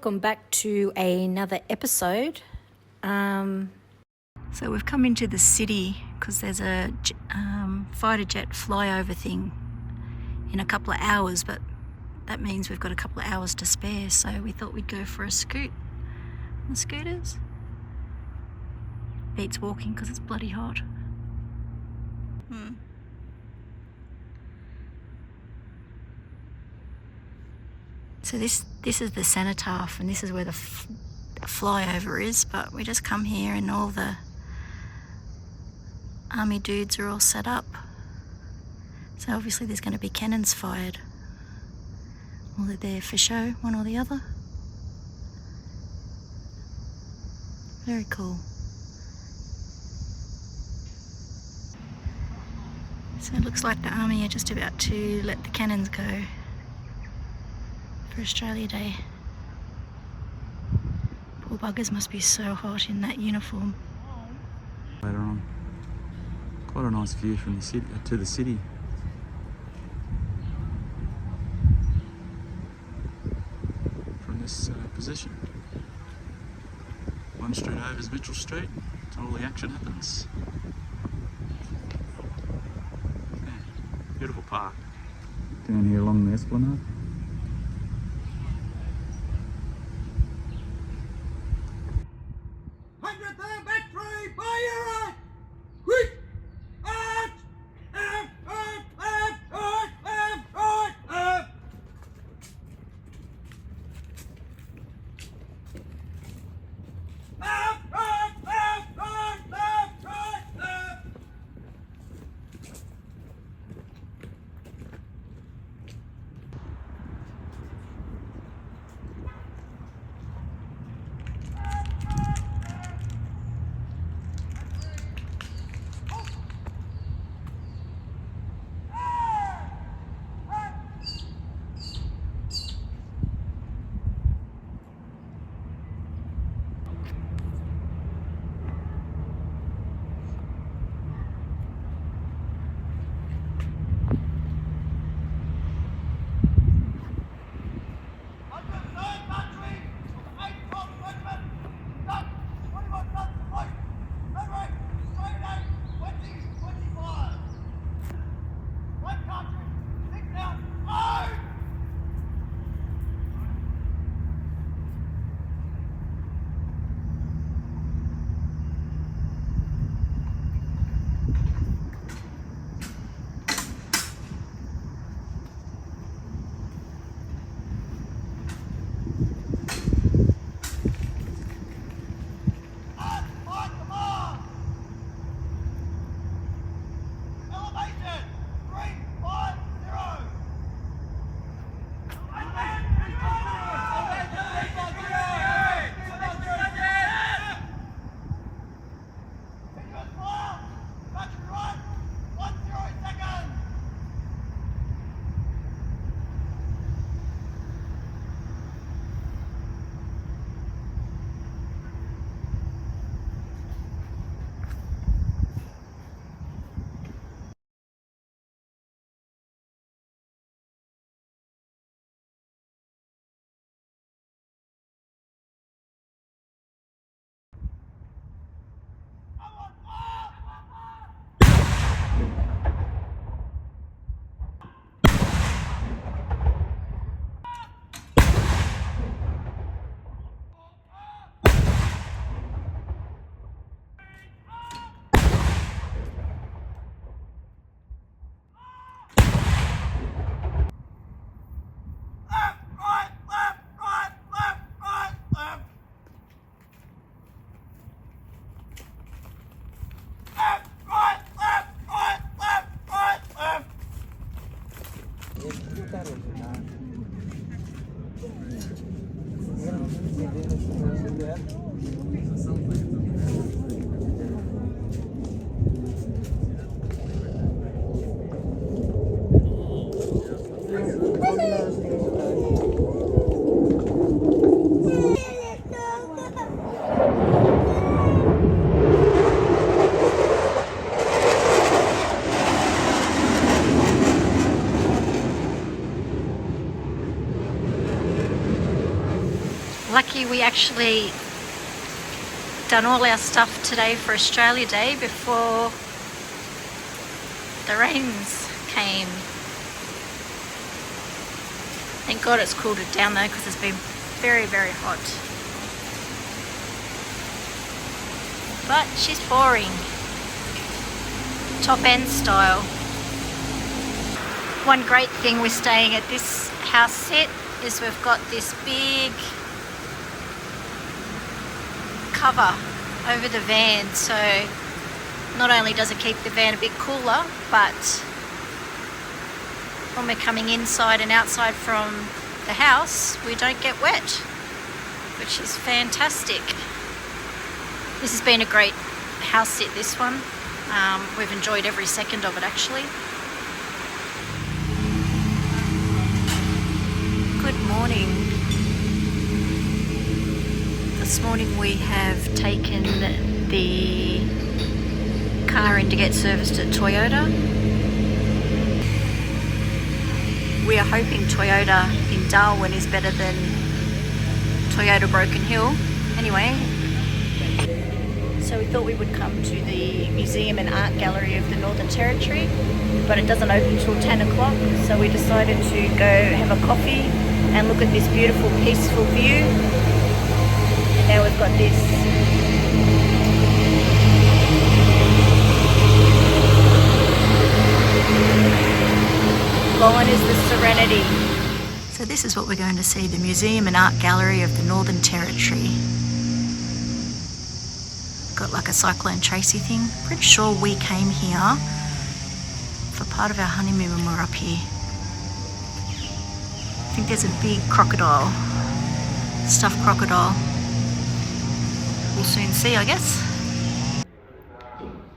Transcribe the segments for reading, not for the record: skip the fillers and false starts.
welcome back to another episode. So we've come into the city because there's a fighter jet flyover thing in a couple of hours, but that means we've got a couple of hours to spare, so we thought we'd go for a scoot on the scooters. Beats walking because it's bloody hot. So this is the cenotaph, and this is where the flyover is, but we just come here and all the army dudes are all set up. So obviously there's going to be cannons fired. Or they're there for show, one or the other. Very cool. So it looks like the army are just about to let the cannons go for Australia Day. Poor buggers must be so hot in that uniform. Later on, quite a nice view from the city to the city. From this position, one street over is MAGNT Street. That's where all the action happens. Yeah, beautiful park. Down here along the esplanade. we actually done all our stuff today for Australia Day before the rains came. Thank God it's cooled it down though, because it's been very, very hot. But she's pouring. Top end style. One great thing with staying at this house sit is we've got this big cover over the van, so not only does it keep the van a bit cooler, but when we're coming inside and outside from the house, we don't get wet, which is fantastic. This has been a great house sit, this one. We've enjoyed every second of it actually. Good morning. This morning we have taken the car in to get serviced at Toyota. We are hoping Toyota in Darwin is better than Toyota Broken Hill. Anyway, so we thought we would come to the Museum and Art Gallery of the Northern Territory, but it doesn't open till 10 o'clock, so we decided to go have a coffee and look at this beautiful, peaceful view. And now we've got this. Gone is the serenity. So this is what we're going to see, the Museum and Art Gallery of the Northern Territory. Got like a Cyclone Tracy thing. Pretty sure we came here for part of our honeymoon when we were up here. I think there's a big crocodile, stuffed crocodile. We'll soon see, I guess.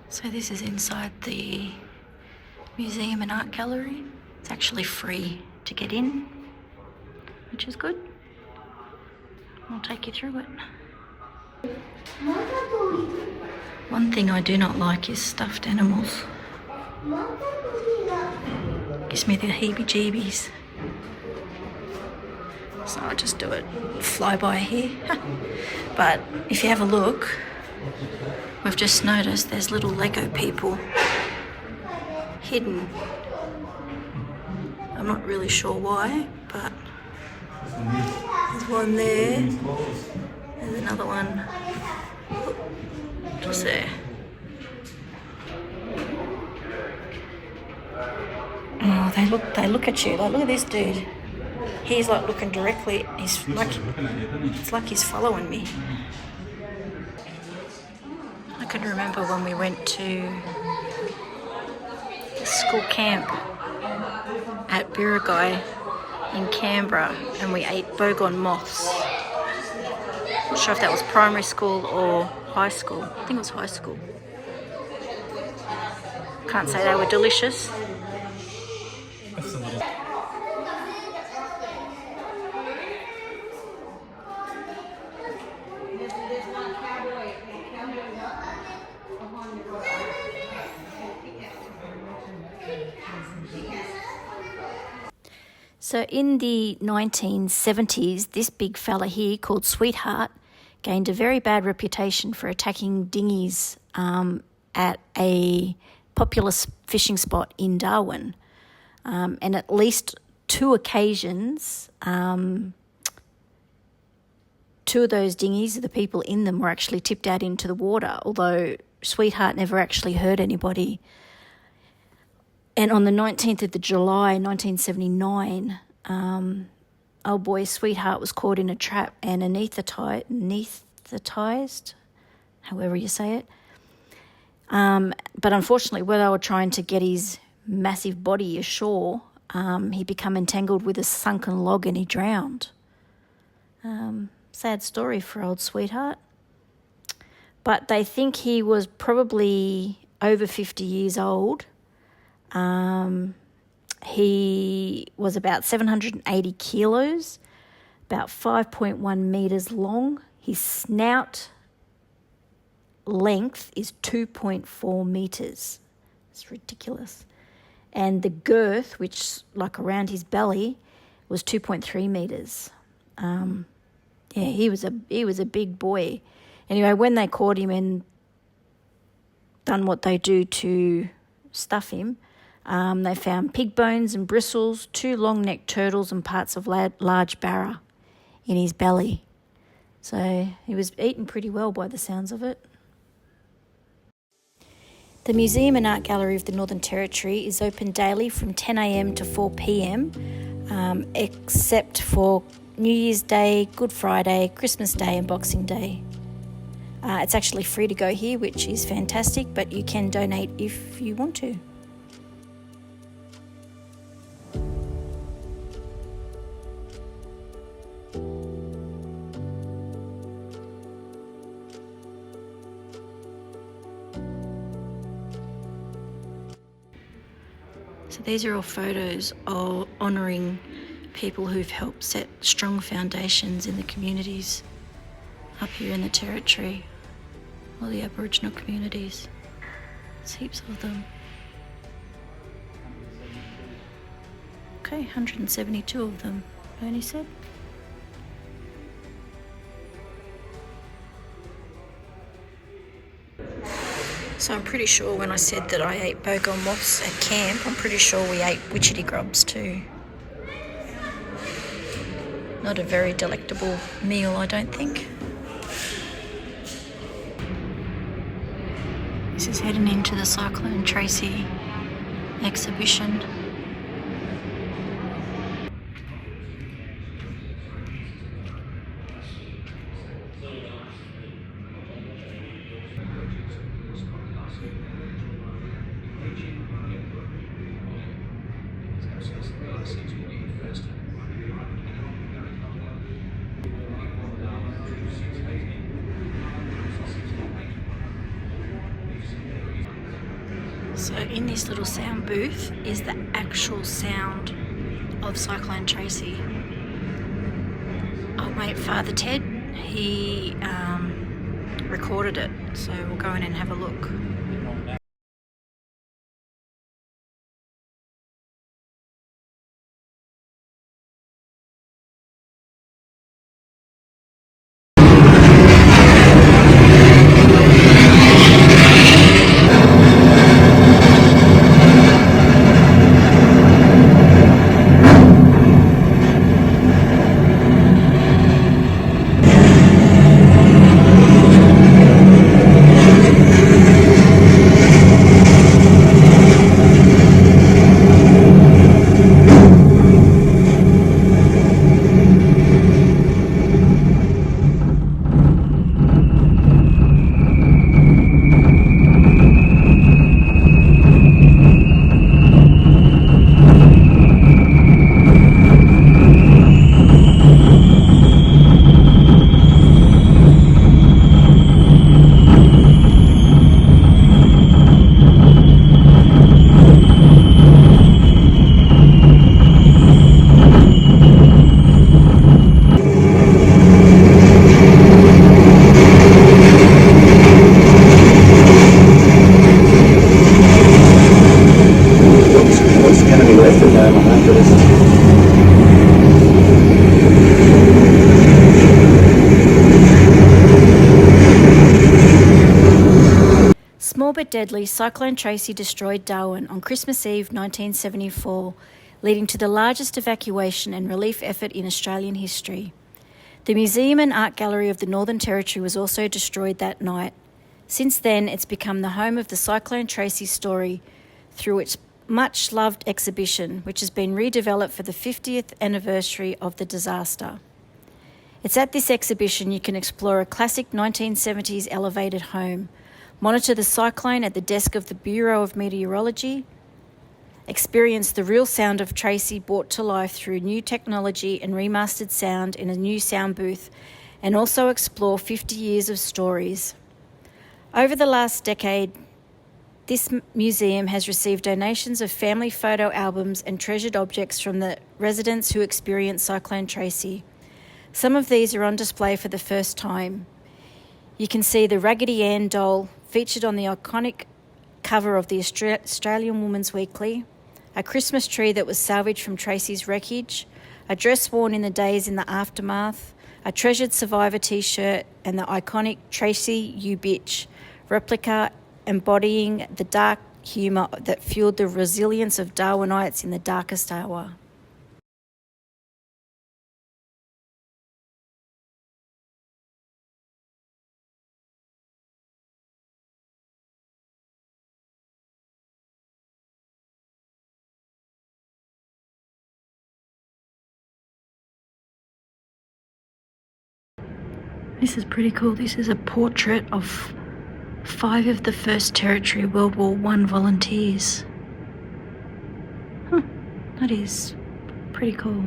So this is inside the Museum and Art Gallery. It's actually free to get in, which is good. I'll take you through it. One thing I do not like is stuffed animals. Gives me the heebie-jeebies. So I'll just do it flyby here. But if you have a look, we've just noticed there's little Lego people hidden. I'm not really sure why, but there's one there. There's another one just there. Oh, they look at you. Like, look at this dude. He's like looking directly. It's like he's following me. I can remember when we went to the school camp at Birragai in Canberra and we ate boggon moths. Not sure if that was primary school or high school. I think it was high school. Can't say they were delicious. So in the 1970s, this big fella here called Sweetheart gained a very bad reputation for attacking dinghies at a popular fishing spot in Darwin. And at least 2 occasions, 2 of those dinghies, the people in them were actually tipped out into the water, although Sweetheart never actually hurt anybody. And on the 19th of July, 1979, old boy Sweetheart was caught in a trap and anaesthetized, however you say it. But unfortunately, when they were trying to get his massive body ashore, he became entangled with a sunken log and he drowned. Sad story for old Sweetheart. But they think he was probably over 50 years old. He was about 780 kilos, about 5.1 meters long. His snout length is 2.4 meters. It's ridiculous. And the girth, which like around his belly, was 2.3 meters. Yeah, he was a big boy. Anyway, when they caught him and done what they do to stuff him, they found pig bones and bristles, 2 long-necked turtles and parts of large barra in his belly. So he was eaten pretty well by the sounds of it. The Museum and Art Gallery of the Northern Territory is open daily from 10 a.m. to 4 p.m, except for New Year's Day, Good Friday, Christmas Day and Boxing Day. It's actually free to go here, which is fantastic, but you can donate if you want to. So these are all photos of honouring people who've helped set strong foundations in the communities up here in the Territory, all the Aboriginal communities. There's heaps of them. Okay, 172 of them, Bernie said. So I'm pretty sure when I said that I ate bogo moths at camp, I'm pretty sure we ate witchetty grubs too. Not a very delectable meal, I don't think. This is heading into the Cyclone Tracy exhibition. So in this little sound booth is the actual sound of Cyclone Tracy. Old mate Father Ted, he recorded it, so we'll go in and have a look. Small but deadly, Cyclone Tracy destroyed Darwin on Christmas Eve 1974, leading to the largest evacuation and relief effort in Australian history. The Museum and Art Gallery of the Northern Territory was also destroyed that night. Since then, it's become the home of the Cyclone Tracy story through its much-loved exhibition, which has been redeveloped for the 50th anniversary of the disaster. It's at this exhibition you can explore a classic 1970s elevated home, monitor the cyclone at the desk of the Bureau of Meteorology, experience the real sound of Tracy brought to life through new technology and remastered sound in a new sound booth, and also explore 50 years of stories. Over the last decade, this museum has received donations of family photo albums and treasured objects from the residents who experienced Cyclone Tracy. Some of these are on display for the first time. You can see the Raggedy Ann doll featured on the iconic cover of the Australian Woman's Weekly, a Christmas tree that was salvaged from Tracy's wreckage, a dress worn in the days in the aftermath, a treasured survivor t-shirt, and the iconic Tracy You Bitch replica embodying the dark humour that fueled the resilience of Darwinites in the darkest hour. This is pretty cool. This is a portrait of 5 of the 1st Territory World War I volunteers. That is pretty cool.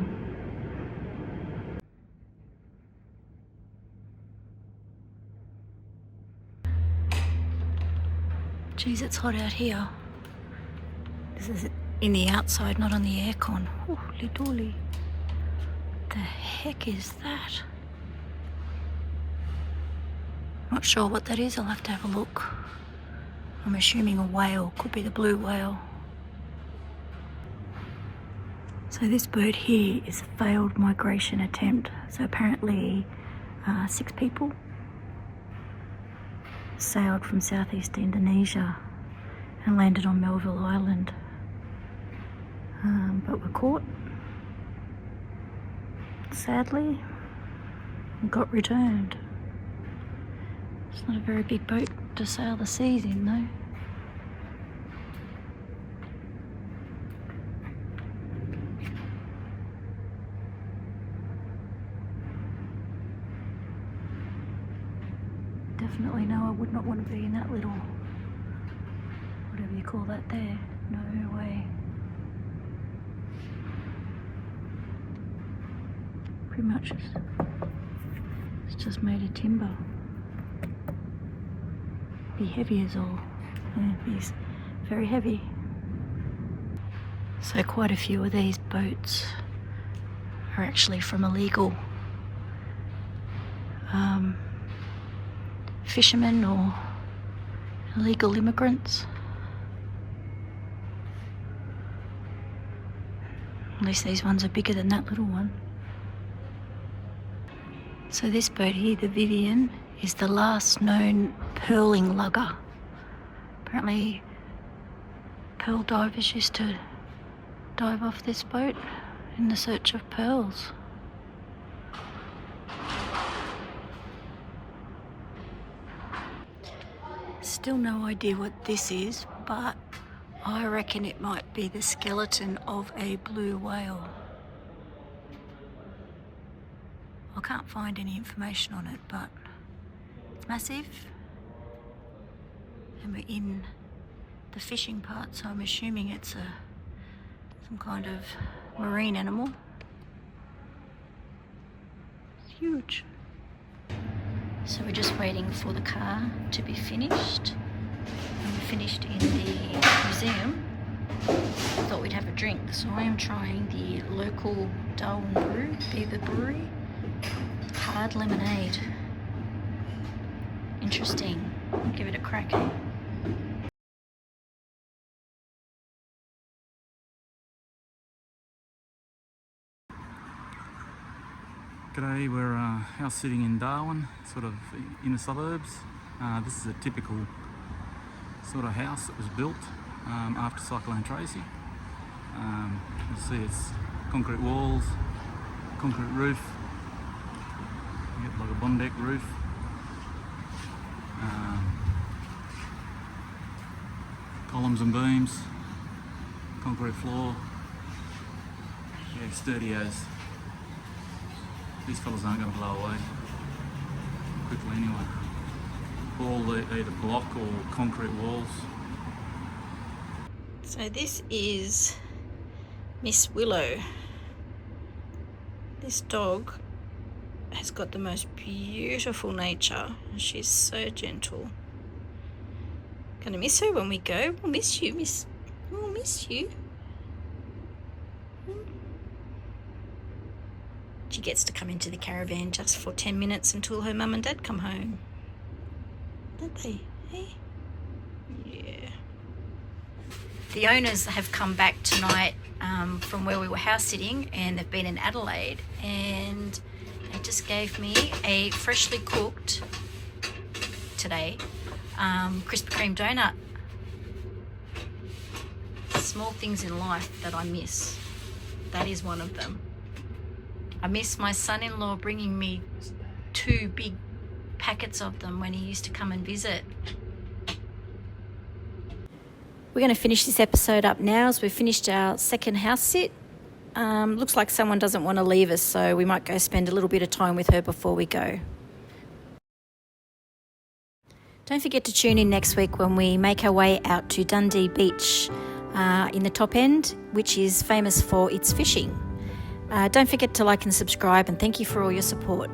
Geez, it's hot out here. This is in the outside, not on the aircon. Holy dooly. The heck is that? Not sure what that is. I'll have to have a look. I'm assuming a whale. Could be the blue whale. So this bird here is a failed migration attempt. So apparently 6 people sailed from southeast Indonesia and landed on Melville Island, but were caught, sadly, and got returned. It's not a very big boat to sail the seas in, though. Definitely no, I would not want to be in that little, whatever you call that there. No way. Pretty much it's just made of timber. Be heavy as all. Yeah, it's very heavy. So quite a few of these boats are actually from illegal fishermen or illegal immigrants. At least these ones are bigger than that little one. So this boat here, the Vivian, is the last known pearling lugger. Apparently pearl divers used to dive off this boat in the search of pearls. Still no idea what this is, but I reckon it might be the skeleton of a blue whale. I can't find any information on it, but it's massive, and we're in the fishing part, so I'm assuming it's some kind of marine animal. It's huge. So we're just waiting for the car to be finished. And we finished in the museum. I thought we'd have a drink, so I am trying the local Darwin brew, Beaver Brewery, hard lemonade. Interesting. I'll give it a crack. G'day, we're house sitting in Darwin, sort of in the suburbs. This is a typical sort of house that was built after Cyclone Tracy. You see it's concrete walls, concrete roof, you get like a bond deck roof. Columns and beams, concrete floor. Yeah, sturdy as. These fellas aren't going to blow away quickly anyway. All either block or concrete walls. So this is Miss Willow. This dog has got the most beautiful nature, and she's so gentle. Gonna miss her when we go. We'll miss you, Miss. We'll miss you. She gets to come into the caravan just for 10 minutes until her mum and dad come home. Don't they? Hey? Yeah. The owners have come back tonight from where we were house sitting, and they've been in Adelaide, and they just gave me a freshly cooked, today, Krispy Kreme donut. Small things in life that I miss. That is one of them. I miss my son-in-law bringing me 2 big packets of them when he used to come and visit. We're going to finish this episode up now as we've finished our second house sit. Looks like someone doesn't want to leave us, so we might go spend a little bit of time with her before we go. Don't forget to tune in next week when we make our way out to Dundee Beach in the top end, which is famous for its fishing. Don't forget to like and subscribe, and thank you for all your support.